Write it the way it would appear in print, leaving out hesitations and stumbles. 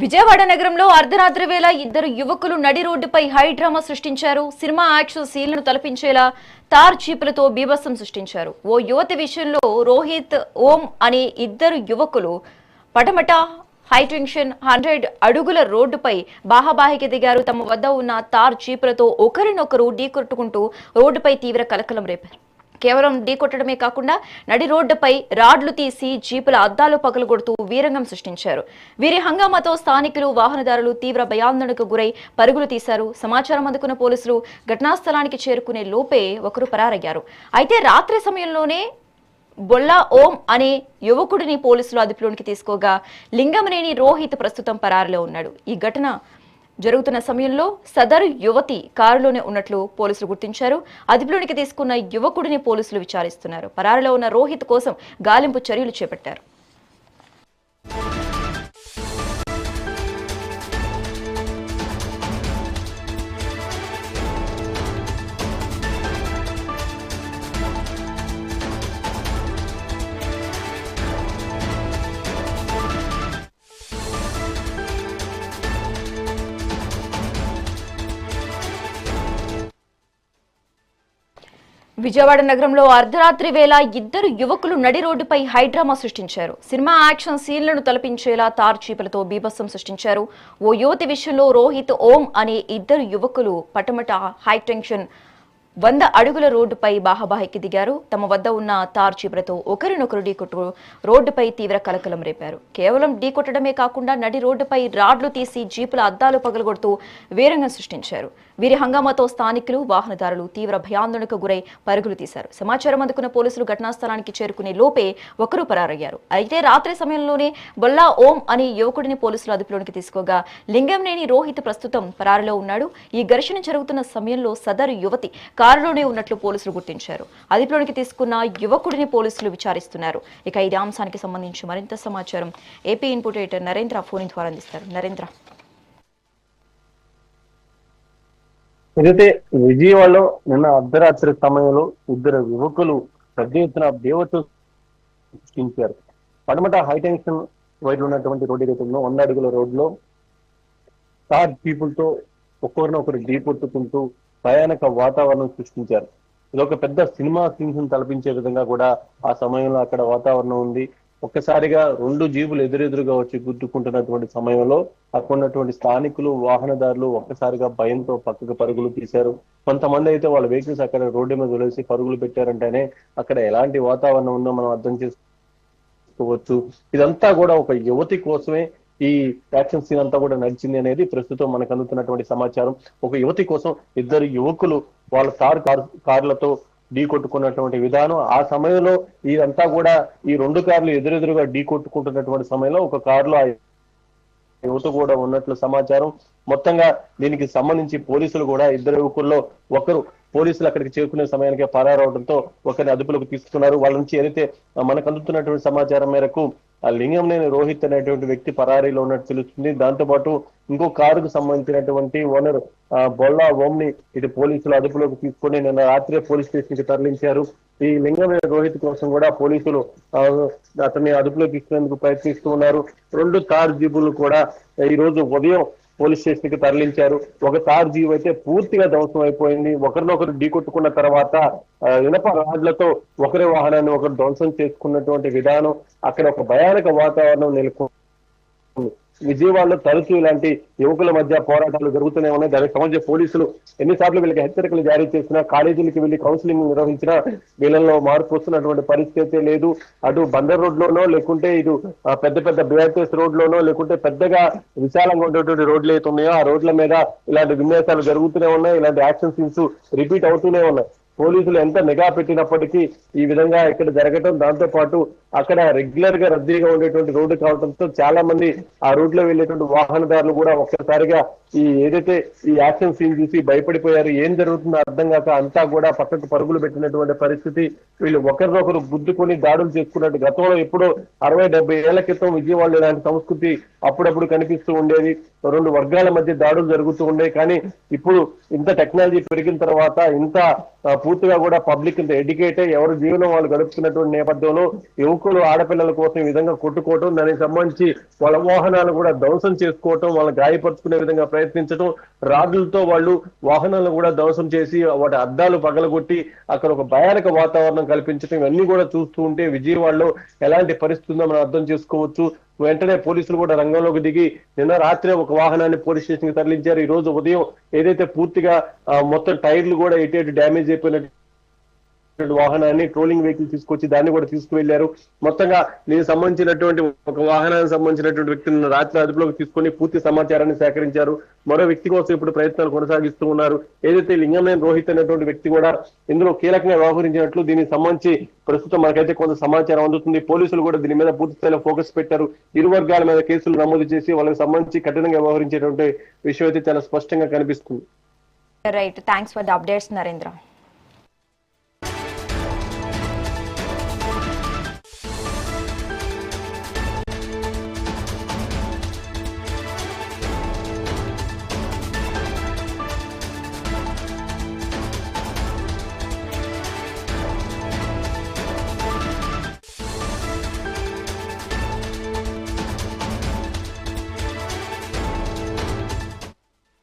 విజయవాడ నగరంలో అర్ధరాత్రి వేళ ఇద్దరు యువకులు నడి రోడ్డుపై హై డ్రామా సృష్టించారు. సినిమా యాక్షన్ సీన్లను తలపించేలా తార్ చీపులతో బీభత్సం సృష్టించారు. ఓ యువతి విషయంలో రోహిత్, ఓం అనే ఇద్దరు యువకులు పటమట హైటెన్షన్ 100 అడుగుల రోడ్డుపై బాహాబాహికి దిగారు. తమ వద్ద ఉన్న తార్ చీపులతో ఒకరినొకరు ఢీకొట్టుకుంటూ రోడ్డుపై తీవ్ర కలకలం రేపారు. కేవలం ఢీకొట్టడమే కాకుండా నడి రోడ్డుపై రాడ్లు తీసి జీపుల అద్దాలు పగలగొడుతూ వీరంగం సృష్టించారు. వీరి హంగామాతో స్థానికులు, వాహనదారులు తీవ్ర భయాందోళనకు గురై పరుగులు తీశారు. సమాచారం అందుకున్న పోలీసులు ఘటనా స్థలానికి చేరుకునే లోపే ఒకరు పరారయ్యారు. అయితే రాత్రి సమయంలోనే బొల్లా ఓం అనే యువకుడిని పోలీసులు అదుపులోనికి తీసుకోగా లింగమనేని రోహిత్ ప్రస్తుతం పరారిలో ఉన్నాడు. ఈ ఘటన జరుగుతున్న సమయంలో సదరు యువతి కారులోనే ఉన్నట్లు పోలీసులు గుర్తించారు. అదుపులోనికి తీసుకున్న యువకుడిని పోలీసులు విచారిస్తున్నారు. పరారిలో ఉన్న రోహిత్ కోసం గాలింపు చర్యలు చేపట్టారు. విజయవాడ నగరంలో అర్ధరాత్రి వేళ ఇద్దరు యువకులు నడి రోడ్డుపై హైడ్రామా సృష్టించారు. సినిమా యాక్షన్ సీన్లను తలపించేలా తార్ చీపులతో బీభత్సం సృష్టించారు. ఓ యువతి విషయంలో రోహిత్, ఓం అనే ఇద్దరు యువకులు పటమట హైటెన్షన్ 100 అడుగుల రోడ్డుపై బాహాబాహికి దిగారు. తమ వద్ద ఉన్న తార్ చీపులతో ఒకరినొకరు ఢీకొట్టు రోడ్డుపై తీవ్ర కలకలం రేపారు. కేవలం ఢీకొట్టడమే కాకుండా నడి రోడ్డుపై రాడ్లు తీసి జీపుల అద్దాలు పగలగొడుతూ వీరంగం సృష్టించారు. వీరి హంగామాతో స్థానికులు, వాహనదారులు తీవ్ర భయాందోళనకు గురై పరుగులు తీశారు. సమాచారం అందుకున్న పోలీసులు ఘటనా స్థలానికి చేరుకునే లోపే ఒకరు పరారయ్యారు. అయితే రాత్రి సమయంలోనే బొల్లా ఓం అనే యువకుడిని పోలీసులు అదుపులోనికి తీసుకోగా లింగంనేని రోహిత్ ప్రస్తుతం పరారిలో ఉన్నాడు. ఈ ఘర్షణ జరుగుతున్న సమయంలో సదరు యువతి కారులోనే ఉన్నట్లు పోలీసులు గుర్తించారు. అదుపులోనికి తీసుకున్న యువకుడిని పోలీసులు విచారిస్తున్నారు. ఇక ఈ అంశానికి సంబంధించి మరింత సమాచారం AP input editor Narendra phone ద్వారా అందిస్తారు. నరేంద్ర, ఏదైతే విజయవాడలో నిన్న అర్ధరాత్రి సమయంలో ఇద్దరు యువకులు పెద్ద ఎత్తున దేవత సృష్టించారు. పడమట హైటెన్షన్ వైపు ఉన్నటువంటి రోడ్డు ఏదైతుందో 100 అడుగుల రోడ్లో తార్ పీపుల్ తో ఒకరినొకరు ఢీకొట్టుకుంటూ భయానక వాతావరణం సృష్టించారు. ఇదొక పెద్ద సినిమా సీన్స్ తలపించే విధంగా కూడా ఆ సమయంలో అక్కడ వాతావరణం ఉంది. ఒక్కసారిగా 2 జీబులు ఎదురెదురుగా వచ్చి గుద్దుకుంటున్నటువంటి సమయంలో అక్కడ ఉన్నటువంటి స్థానికులు, వాహనదారులు ఒక్కసారిగా భయంతో పక్కకు పరుగులు తీశారు. కొంతమంది అయితే వాళ్ళ వెహికల్స్ అక్కడ రోడ్డు మీద వదిలేసి పరుగులు పెట్టారంటేనే అక్కడ ఎలాంటి వాతావరణం ఉందో మనం అర్థం చేసుకోవచ్చు. ఇదంతా కూడా ఒక యువతి కోసమే ఈ యాక్షన్ సీన్ అంతా కూడా నడిచింది అనేది ప్రస్తుతం మనకు అందుతున్నటువంటి సమాచారం. ఒక యువతి కోసం ఇద్దరు యువకులు వాళ్ళ కార్లతో ఢీ కొట్టుకున్నటువంటి విధానం. ఆ సమయంలో ఇదంతా కూడా ఈ 2 కార్లు ఎదురెదురుగా ఢీ కొట్టుకుంటున్నటువంటి సమయంలో ఒక కారులో యువత కూడా ఉన్నట్లు సమాచారం. మొత్తంగా దీనికి సంబంధించి పోలీసులు కూడా ఇద్దరు యువకుల్లో ఒకరు పోలీసులు అక్కడికి చేరుకునే సమయానికి పరారవడంతో ఒకరిని అదుపులోకి తీసుకున్నారు. వాళ్ళ నుంచి ఏదైతే మనకు అందుతున్నటువంటి సమాచారం మేరకు ఆ లింగంనేని రోహిత్ అనేటువంటి వ్యక్తి పరారీలో ఉన్నట్టు తెలుస్తుంది. దాంతో పాటు ఇంకో కారుకు సంబంధించినటువంటి ఓనర్ బొల్లా ఓంని ఇది పోలీసులు అదుపులోకి తీసుకుని నిన్న రాత్రే పోలీస్ స్టేషన్ కి తరలించారు. ఈ లింగంనేని రోహిత్ కోసం కూడా పోలీసులు అతన్ని అదుపులోకి తీసుకునేందుకు ప్రయత్నిస్తూ ఉన్నారు. 2 తార్ జీబులు కూడా ఈ రోజు ఉదయం పోలీస్ స్టేషన్ కి తరలించారు. ఒక తార్ జీబు అయితే పూర్తిగా ధ్వంసం అయిపోయింది. ఒకరినొకరు ఢీకొట్టుకున్న తర్వాత ఇనప రాడ్లతో ఒకరి వాహనాన్ని ఒకరు ధ్వంసం చేసుకున్నటువంటి విధానం, అక్కడ ఒక భయానక వాతావరణం నెలకొంది. విజయవాడలో తరచూ ఇలాంటి యువకుల మధ్య పోరాటాలు జరుగుతూనే ఉన్నాయి. దానికి సంబంధించి పోలీసులు ఎన్నిసార్లు వీళ్ళకి హెచ్చరికలు జారీ చేసినా, కాలేజీలకు వెళ్లి కౌన్సిలింగ్ నిర్వహించినా వీళ్ళలో మార్పు వస్తున్నటువంటి పరిస్థితి లేదు. అటు బందర్ రోడ్ లోనో లేకుంటే ఇటు పెద్ద పెద్ద బిఆర్టీఎస్ రోడ్ లోనో లేకుంటే పెద్దగా విశాలంగా ఉండేటువంటి రోడ్లు అయితే ఉన్నాయో ఆ రోడ్ల మీద ఇలాంటి విన్యాసాలు జరుగుతూనే ఉన్నాయి. ఇలాంటి యాక్షన్ సీన్స్ రిపీట్ అవుతూనే ఉన్నాయి. పోలీసులు ఎంత నిఘా పెట్టినప్పటికీ ఈ విధంగా ఇక్కడ జరగటం, దాంతో పాటు అక్కడ రెగ్యులర్ గా రద్దీగా ఉండేటువంటి రోడ్డు కావడంతో చాలా మంది ఆ రూట్ లో వెళ్ళేటువంటి వాహనదారులు కూడా ఒక్కసారిగా ఏదైతే ఈ యాక్షన్ సీన్ చూసి భయపడిపోయారు, ఏం జరుగుతుందో అర్థం కాక అంతా కూడా పక్కకు పరుగులు పెట్టినటువంటి పరిస్థితి. వీళ్ళు ఒకరినొకరు గుద్దుకొని దాడులు చేసుకున్నట్టు గతంలో ఎప్పుడో 60-70 ఏళ్ల క్రితం విజయవాడలో ఇలాంటి సంస్కృతి అప్పుడప్పుడు కనిపిస్తూ ఉండేది. రెండు వర్గాల మధ్య దాడులు జరుగుతూ ఉండేవి. కానీ ఇప్పుడు ఇంత టెక్నాలజీ పెరిగిన తర్వాత ఇంత పూర్తిగా కూడా పబ్లిక్ ఇంత ఎడ్యుకేట్ అయ్యి ఎవరు జీవనం వాళ్ళు గడుపుతున్నటువంటి నేపథ్యంలో యువకులు ఆడపిల్లల కోసం ఈ విధంగా కొట్టుకోవటం, దానికి సంబంధించి వాళ్ళ వాహనాలు కూడా ధ్వంసం చేసుకోవటం, వాళ్ళని గాయపరుచుకునే విధంగా ప్రయత్నించడం, రాజులతో వాళ్ళు వాహనాలను కూడా ధ్వంసం చేసి వాటి అద్దాలు పగలగొట్టి అక్కడ ఒక భయానక వాతావరణం కల్పించడం, ఇవన్నీ కూడా చూస్తూ ఉంటే విజయవాడలో ఎలాంటి పరిస్థితి ఉందో మనం అర్థం చేసుకోవచ్చు. వెంటనే పోలీసులు కూడా రంగంలోకి దిగి నిన్న రాత్రి ఒక వాహనాన్ని పోలీస్ స్టేషన్ కి తరలించారు. ఈ రోజు ఉదయం ఏదైతే పూర్తిగా మొత్తం టైర్లు కూడా ఎటు డ్యామేజ్ అయిపోయినట్టు వాహనాన్ని ట్రోలింగ్ వెహికల్ తీసుకొచ్చి దాన్ని కూడా తీసుకువెళ్లారు. మొత్తంగా దీనికి సంబంధించినటువంటి ఒక వాహనానికి సంబంధించినటువంటి వ్యక్తిని రాత్రి అదుపులోకి తీసుకొని పూర్తి సమాచారాన్ని సేకరించారు. మరో వ్యక్తి కోసం ఇప్పుడు ప్రయత్నాలు కొనసాగిస్తూ ఉన్నారు. ఏదైతే లింగంనేని రోహిత్ అనేటువంటి వ్యక్తి కూడా ఇందులో కీలకంగా వ్యవహరించినట్లు దీనికి సంబంధించి ప్రస్తుతం మనకైతే కొంత సమాచారం అందుతుంది. పోలీసులు కూడా దీని మీద పూర్తి స్థాయిలో ఫోకస్ పెట్టారు. ఇరు వర్గాల మీద కేసులు నమోదు చేసి వాళ్ళకి సంబంధించి కఠినంగా వ్యవహరించేటువంటి విషయం అయితే చాలా స్పష్టంగా కనిపిస్తుంది. Right, thanks for the updates Narendra.